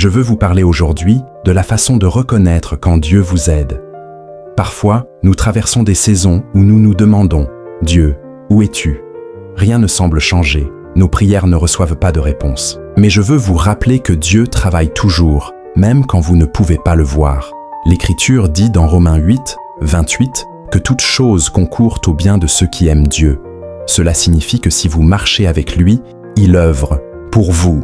Je veux vous parler aujourd'hui de la façon de reconnaître quand Dieu vous aide. Parfois, nous traversons des saisons où nous nous demandons « Dieu, où es-tu » Rien ne semble changer, nos prières ne reçoivent pas de réponse. Mais je veux vous rappeler que Dieu travaille toujours, même quand vous ne pouvez pas le voir. L'Écriture dit dans Romains 8, 28 que toute chose concourt au bien de ceux qui aiment Dieu. Cela signifie que si vous marchez avec lui, il œuvre pour vous.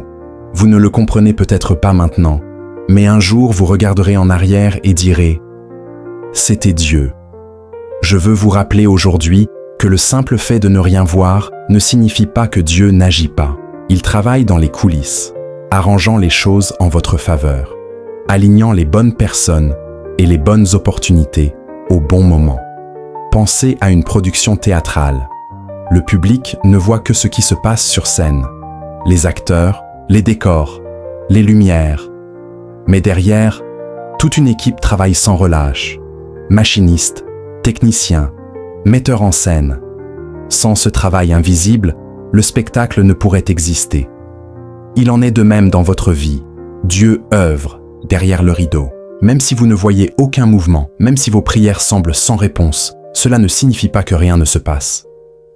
Vous ne le comprenez peut-être pas maintenant, mais un jour vous regarderez en arrière et direz « C'était Dieu ». Je veux vous rappeler aujourd'hui que le simple fait de ne rien voir ne signifie pas que Dieu n'agit pas. Il travaille dans les coulisses, arrangeant les choses en votre faveur, alignant les bonnes personnes et les bonnes opportunités au bon moment. Pensez à une production théâtrale. Le public ne voit que ce qui se passe sur scène, les acteurs, les décors, les lumières. Mais derrière, toute une équipe travaille sans relâche. Machinistes, techniciens, metteurs en scène. Sans ce travail invisible, le spectacle ne pourrait exister. Il en est de même dans votre vie. Dieu œuvre derrière le rideau. Même si vous ne voyez aucun mouvement, même si vos prières semblent sans réponse, cela ne signifie pas que rien ne se passe.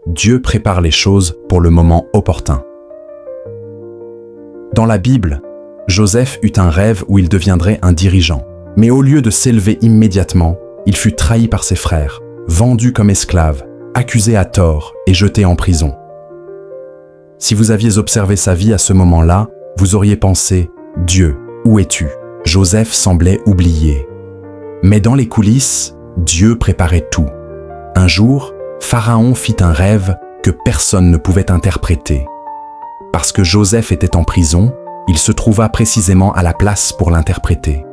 Dieu prépare les choses pour le moment opportun. Dans la Bible, Joseph eut un rêve où il deviendrait un dirigeant. Mais au lieu de s'élever immédiatement, il fut trahi par ses frères, vendu comme esclave, accusé à tort et jeté en prison. Si vous aviez observé sa vie à ce moment-là, vous auriez pensé « Dieu, où es-tu » Joseph semblait oublié. Mais dans les coulisses, Dieu préparait tout. Un jour, Pharaon fit un rêve que personne ne pouvait interpréter. Parce que Joseph était en prison, il se trouva précisément à la place pour l'interpréter.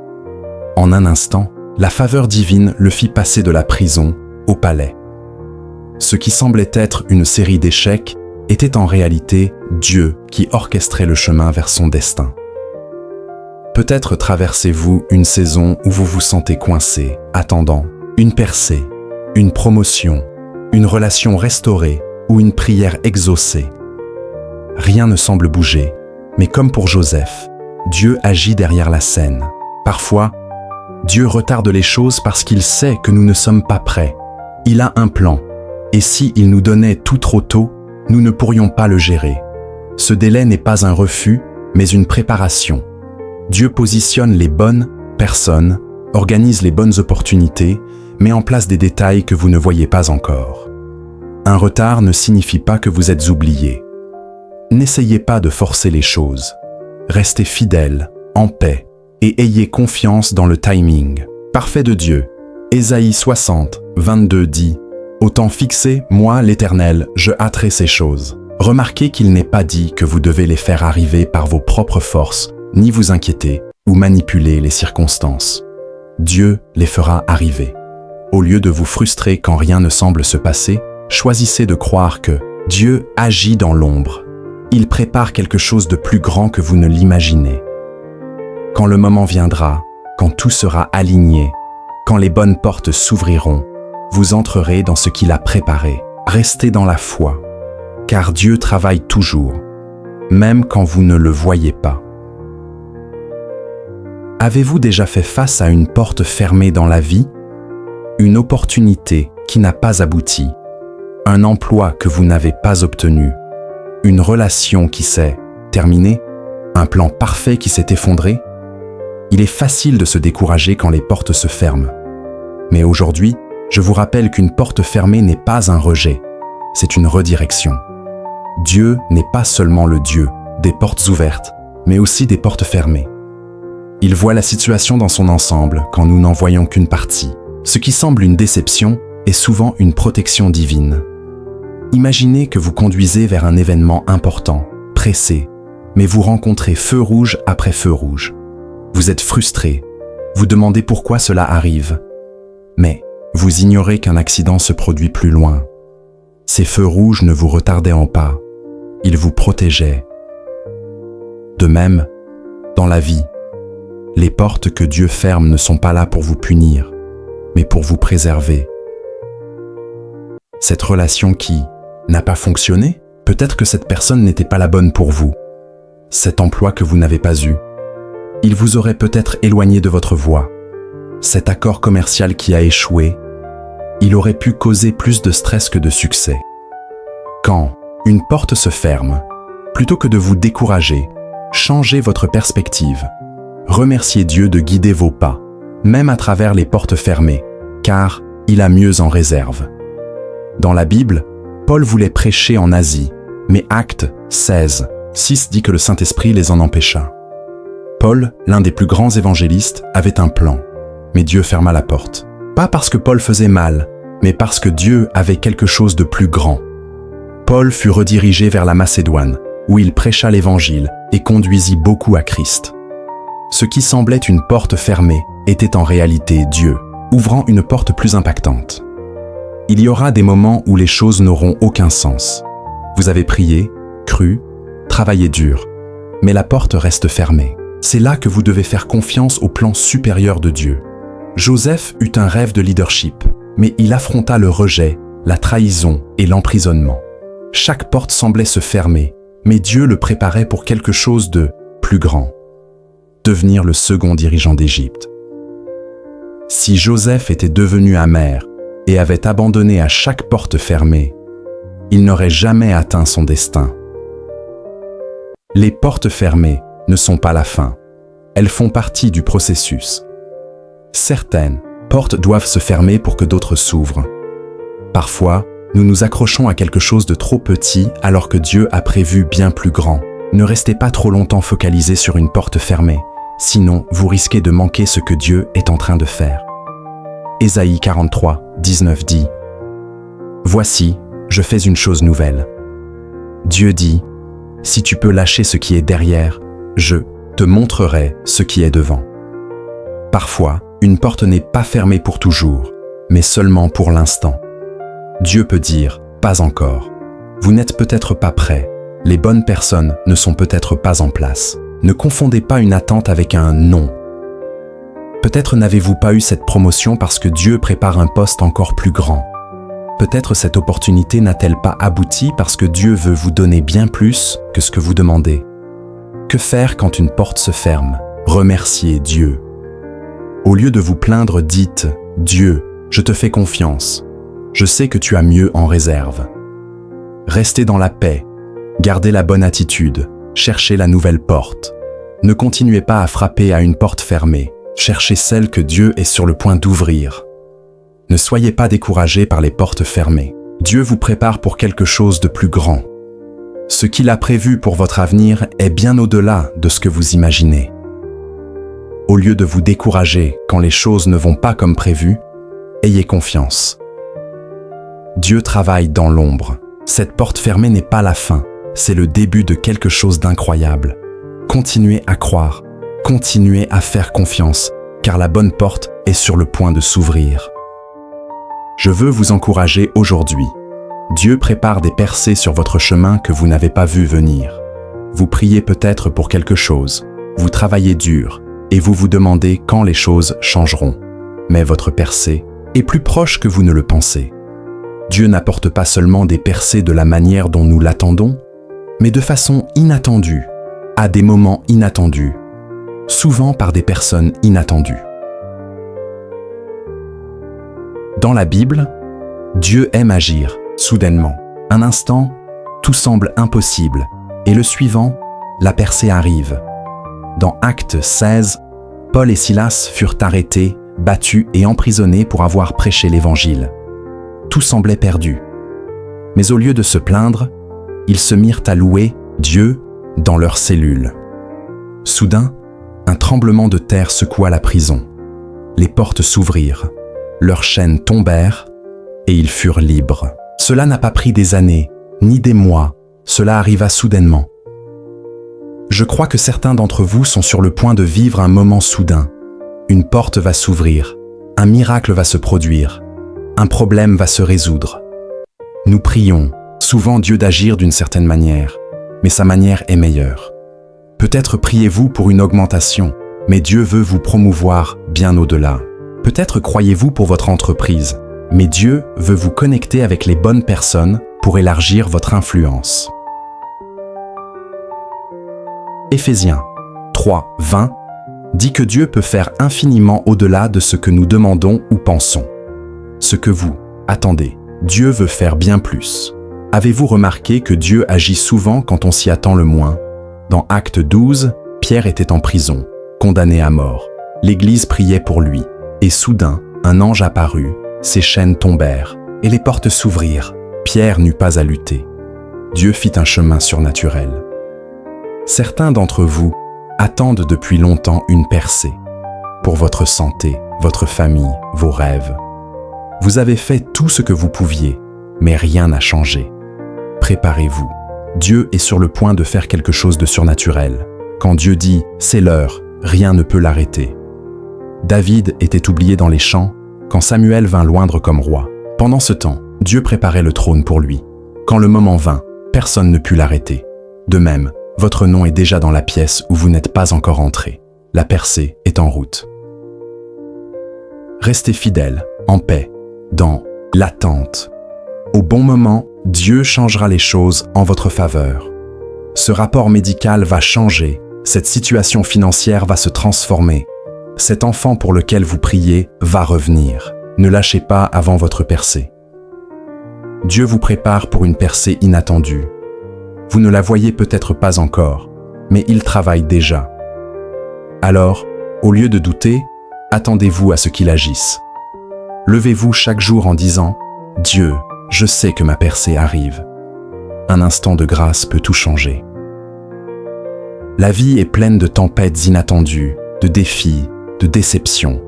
En un instant, la faveur divine le fit passer de la prison au palais. Ce qui semblait être une série d'échecs était en réalité Dieu qui orchestrait le chemin vers son destin. Peut-être traversez-vous une saison où vous vous sentez coincé, attendant une percée, une promotion, une relation restaurée ou une prière exaucée. Rien ne semble bouger, mais comme pour Joseph, Dieu agit derrière la scène. Parfois, Dieu retarde les choses parce qu'il sait que nous ne sommes pas prêts. Il a un plan, et si il nous donnait tout trop tôt, nous ne pourrions pas le gérer. Ce délai n'est pas un refus, mais une préparation. Dieu positionne les bonnes personnes, organise les bonnes opportunités, met en place des détails que vous ne voyez pas encore. Un retard ne signifie pas que vous êtes oublié. N'essayez pas de forcer les choses. Restez fidèle, en paix, et ayez confiance dans le timing parfait de Dieu. Ésaïe 60, 22 dit « Au temps fixé, moi, l'Éternel, je hâterai ces choses. » Remarquez qu'il n'est pas dit que vous devez les faire arriver par vos propres forces, ni vous inquiéter ou manipuler les circonstances. Dieu les fera arriver. Au lieu de vous frustrer quand rien ne semble se passer, choisissez de croire que Dieu agit dans l'ombre. Il prépare quelque chose de plus grand que vous ne l'imaginez. Quand le moment viendra, quand tout sera aligné, quand les bonnes portes s'ouvriront, vous entrerez dans ce qu'il a préparé. Restez dans la foi, car Dieu travaille toujours, même quand vous ne le voyez pas. Avez-vous déjà fait face à une porte fermée dans la vie? Une opportunité qui n'a pas abouti? Un emploi que vous n'avez pas obtenu? Une relation qui s'est terminée? Un plan parfait qui s'est effondré? Il est facile de se décourager quand les portes se ferment. Mais aujourd'hui, je vous rappelle qu'une porte fermée n'est pas un rejet, c'est une redirection. Dieu n'est pas seulement le Dieu des portes ouvertes, mais aussi des portes fermées. Il voit la situation dans son ensemble quand nous n'en voyons qu'une partie. Ce qui semble une déception est souvent une protection divine. Imaginez que vous conduisez vers un événement important, pressé, mais vous rencontrez feu rouge après feu rouge. Vous êtes frustré, vous demandez pourquoi cela arrive. Mais vous ignorez qu'un accident se produit plus loin. Ces feux rouges ne vous retardaient pas, ils vous protégeaient. De même, dans la vie, les portes que Dieu ferme ne sont pas là pour vous punir, mais pour vous préserver. Cette relation qui n'a pas fonctionné, peut-être que cette personne n'était pas la bonne pour vous. Cet emploi que vous n'avez pas eu, il vous aurait peut-être éloigné de votre voie. Cet accord commercial qui a échoué, il aurait pu causer plus de stress que de succès. Quand une porte se ferme, plutôt que de vous décourager, changez votre perspective. Remerciez Dieu de guider vos pas, même à travers les portes fermées, car il a mieux en réserve. Dans la Bible, Paul voulait prêcher en Asie, mais Actes 16:6 dit que le Saint-Esprit les en empêcha. Paul, l'un des plus grands évangélistes, avait un plan, mais Dieu ferma la porte. Pas parce que Paul faisait mal, mais parce que Dieu avait quelque chose de plus grand. Paul fut redirigé vers la Macédoine, où il prêcha l'Évangile et conduisit beaucoup à Christ. Ce qui semblait une porte fermée était en réalité Dieu, ouvrant une porte plus impactante. Il y aura des moments où les choses n'auront aucun sens. Vous avez prié, cru, travaillé dur, mais la porte reste fermée. C'est là que vous devez faire confiance au plan supérieur de Dieu. Joseph eut un rêve de leadership, mais il affronta le rejet, la trahison et l'emprisonnement. Chaque porte semblait se fermer, mais Dieu le préparait pour quelque chose de plus grand. Devenir le second dirigeant d'Égypte. Si Joseph était devenu amer et avait abandonné à chaque porte fermée, il n'aurait jamais atteint son destin. Les portes fermées ne sont pas la fin. Elles font partie du processus. Certaines portes doivent se fermer pour que d'autres s'ouvrent. Parfois, nous nous accrochons à quelque chose de trop petit alors que Dieu a prévu bien plus grand. Ne restez pas trop longtemps focalisé sur une porte fermée, sinon vous risquez de manquer ce que Dieu est en train de faire. Ésaïe 43:19 dit « Voici, je fais une chose nouvelle. » Dieu dit « Si tu peux lâcher ce qui est derrière, je te montrerai ce qui est devant. » Parfois, une porte n'est pas fermée pour toujours, mais seulement pour l'instant. Dieu peut dire « pas encore ». Vous n'êtes peut-être pas prêt. Les bonnes personnes ne sont peut-être pas en place. Ne confondez pas une attente avec un non. Peut-être n'avez-vous pas eu cette promotion parce que Dieu prépare un poste encore plus grand. Peut-être cette opportunité n'a-t-elle pas abouti parce que Dieu veut vous donner bien plus que ce que vous demandez. Que faire quand une porte se ferme? Remerciez Dieu. Au lieu de vous plaindre, dites « Dieu, je te fais confiance. Je sais que tu as mieux en réserve. » Restez dans la paix. Gardez la bonne attitude. Cherchez la nouvelle porte. Ne continuez pas à frapper à une porte fermée. Cherchez celle que Dieu est sur le point d'ouvrir. Ne soyez pas découragés par les portes fermées. Dieu vous prépare pour quelque chose de plus grand. Ce qu'il a prévu pour votre avenir est bien au-delà de ce que vous imaginez. Au lieu de vous décourager quand les choses ne vont pas comme prévu, ayez confiance. Dieu travaille dans l'ombre. Cette porte fermée n'est pas la fin, c'est le début de quelque chose d'incroyable. Continuez à croire, continuez à faire confiance, car la bonne porte est sur le point de s'ouvrir. Je veux vous encourager aujourd'hui. Dieu prépare des percées sur votre chemin que vous n'avez pas vu venir. Vous priez peut-être pour quelque chose, vous travaillez dur, et vous vous demandez quand les choses changeront. Mais votre percée est plus proche que vous ne le pensez. Dieu n'apporte pas seulement des percées de la manière dont nous l'attendons, mais de façon inattendue, à des moments inattendus, souvent par des personnes inattendues. Dans la Bible, Dieu aime agir, soudainement. Un instant, tout semble impossible, et le suivant, la percée arrive. Dans Actes 16, Paul et Silas furent arrêtés, battus et emprisonnés pour avoir prêché l'Évangile. Tout semblait perdu. Mais au lieu de se plaindre, ils se mirent à louer Dieu dans leurs cellules. Soudain, un tremblement de terre secoua la prison. Les portes s'ouvrirent, leurs chaînes tombèrent et ils furent libres. Cela n'a pas pris des années, ni des mois, cela arriva soudainement. Je crois que certains d'entre vous sont sur le point de vivre un moment soudain. Une porte va s'ouvrir, un miracle va se produire, un problème va se résoudre. Nous prions, souvent Dieu d'agir d'une certaine manière, mais sa manière est meilleure. Peut-être priez-vous pour une augmentation, mais Dieu veut vous promouvoir bien au-delà. Peut-être croyez-vous pour votre entreprise, mais Dieu veut vous connecter avec les bonnes personnes pour élargir votre influence. Éphésiens 3:20 dit que Dieu peut faire infiniment au-delà de ce que nous demandons ou pensons. Ce que vous attendez, Dieu veut faire bien plus. Avez-vous remarqué que Dieu agit souvent quand on s'y attend le moins? Dans Acte 12, Pierre était en prison, condamné à mort. L'Église priait pour lui, et soudain, un ange apparut, ses chaînes tombèrent, et les portes s'ouvrirent. Pierre n'eut pas à lutter. Dieu fit un chemin surnaturel. Certains d'entre vous attendent depuis longtemps une percée, pour votre santé, votre famille, vos rêves. Vous avez fait tout ce que vous pouviez, mais rien n'a changé. Préparez-vous. Dieu est sur le point de faire quelque chose de surnaturel. Quand Dieu dit « c'est l'heure », rien ne peut l'arrêter. David était oublié dans les champs quand Samuel vint l'oindre comme roi. Pendant ce temps, Dieu préparait le trône pour lui. Quand le moment vint, personne ne put l'arrêter. De même, votre nom est déjà dans la pièce où vous n'êtes pas encore entré. La percée est en route. Restez fidèles, en paix, dans l'attente. Au bon moment, Dieu changera les choses en votre faveur. Ce rapport médical va changer, cette situation financière va se transformer. Cet enfant pour lequel vous priez va revenir. Ne lâchez pas avant votre percée. Dieu vous prépare pour une percée inattendue. Vous ne la voyez peut-être pas encore, mais il travaille déjà. Alors, au lieu de douter, attendez-vous à ce qu'il agisse. Levez-vous chaque jour en disant « Dieu, je sais que ma percée arrive ». Un instant de grâce peut tout changer. La vie est pleine de tempêtes inattendues, de défis, de déceptions.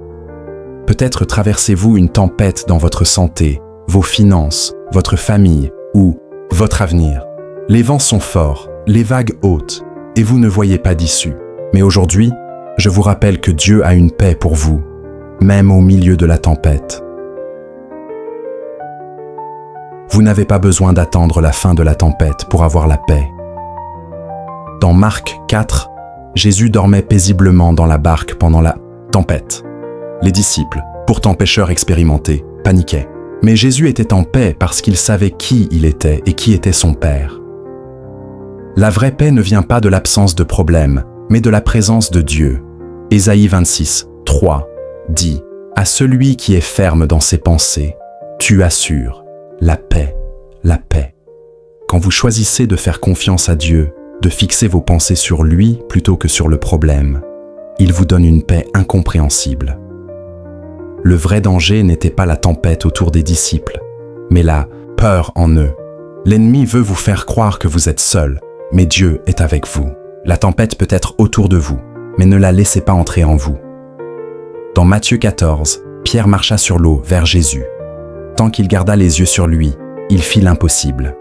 Peut-être traversez-vous une tempête dans votre santé, vos finances, votre famille ou votre avenir. Les vents sont forts, les vagues hautes, et vous ne voyez pas d'issue. Mais aujourd'hui, je vous rappelle que Dieu a une paix pour vous, même au milieu de la tempête. Vous n'avez pas besoin d'attendre la fin de la tempête pour avoir la paix. Dans Marc 4, Jésus dormait paisiblement dans la barque pendant la tempête. Les disciples, pourtant pécheurs expérimentés, paniquaient. Mais Jésus était en paix parce qu'il savait qui il était et qui était son Père. La vraie paix ne vient pas de l'absence de problèmes, mais de la présence de Dieu. Ésaïe 26, 3 dit « À celui qui est ferme dans ses pensées, tu assures la paix, la paix. » Quand vous choisissez de faire confiance à Dieu, de fixer vos pensées sur lui plutôt que sur le problème, il vous donne une paix incompréhensible. Le vrai danger n'était pas la tempête autour des disciples, mais la peur en eux. L'ennemi veut vous faire croire que vous êtes seul, mais Dieu est avec vous. La tempête peut être autour de vous, mais ne la laissez pas entrer en vous. Dans Matthieu 14, Pierre marcha sur l'eau vers Jésus. Tant qu'il garda les yeux sur lui, il fit l'impossible.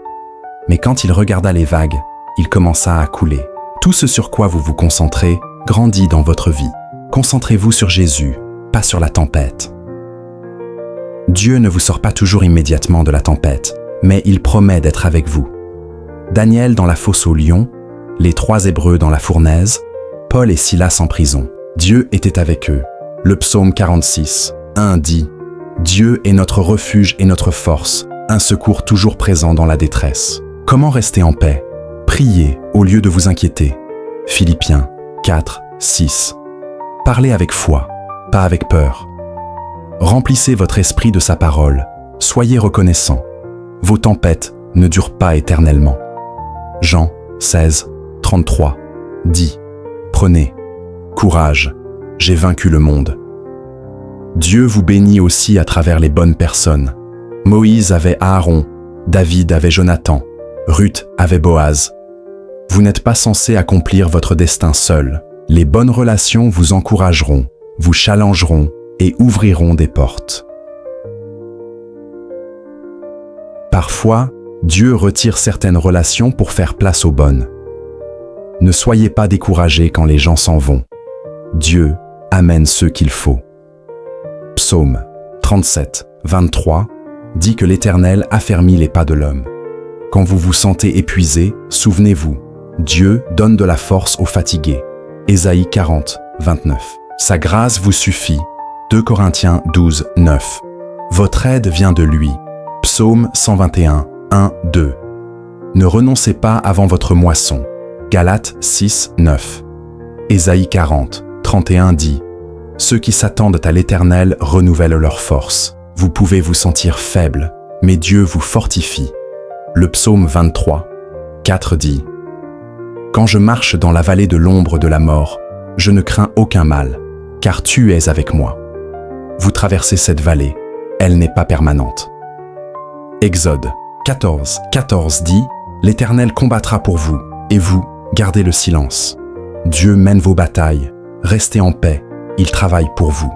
Mais quand il regarda les vagues, il commença à couler. Tout ce sur quoi vous vous concentrez grandit dans votre vie. Concentrez-vous sur Jésus, pas sur la tempête. Dieu ne vous sort pas toujours immédiatement de la tempête, mais il promet d'être avec vous. Daniel dans la fosse aux lions, les 3 Hébreux dans la fournaise, Paul et Silas en prison. Dieu était avec eux. Le psaume 46, 1 dit « Dieu est notre refuge et notre force, un secours toujours présent dans la détresse. » Comment rester en paix? Priez au lieu de vous inquiéter. Philippiens 4, 6. Parlez avec foi, pas avec peur. Remplissez votre esprit de sa parole. Soyez reconnaissants. Vos tempêtes ne durent pas éternellement. Jean 16, 33 dit « Prenez courage, j'ai vaincu le monde. » Dieu vous bénit aussi à travers les bonnes personnes. Moïse avait Aaron, David avait Jonathan, Ruth avait Boaz. Vous n'êtes pas censé accomplir votre destin seul. Les bonnes relations vous encourageront, vous challengeront et ouvriront des portes. Parfois, Dieu retire certaines relations pour faire place aux bonnes. Ne soyez pas découragés quand les gens s'en vont. Dieu amène ceux qu'il faut. Psaume 37, 23 dit que l'Éternel affermit les pas de l'homme. Quand vous vous sentez épuisé, souvenez-vous, Dieu donne de la force aux fatigués. Ésaïe 40, 29. Sa grâce vous suffit. 2 Corinthiens 12, 9. Votre aide vient de lui. Psaume 121, 1, 2. Ne renoncez pas avant votre moisson. Galates 6, 9. Ésaïe 40, 31 dit « Ceux qui s'attendent à l'Éternel renouvellent leur force. Vous pouvez vous sentir faible, mais Dieu vous fortifie. » Le psaume 23, 4 dit « Quand je marche dans la vallée de l'ombre de la mort, je ne crains aucun mal, car tu es avec moi. Vous traversez cette vallée, elle n'est pas permanente. » Exode 14, 14 dit « L'Éternel combattra pour vous, et vous, gardez le silence. Dieu mène vos batailles, restez en paix, il travaille pour vous. »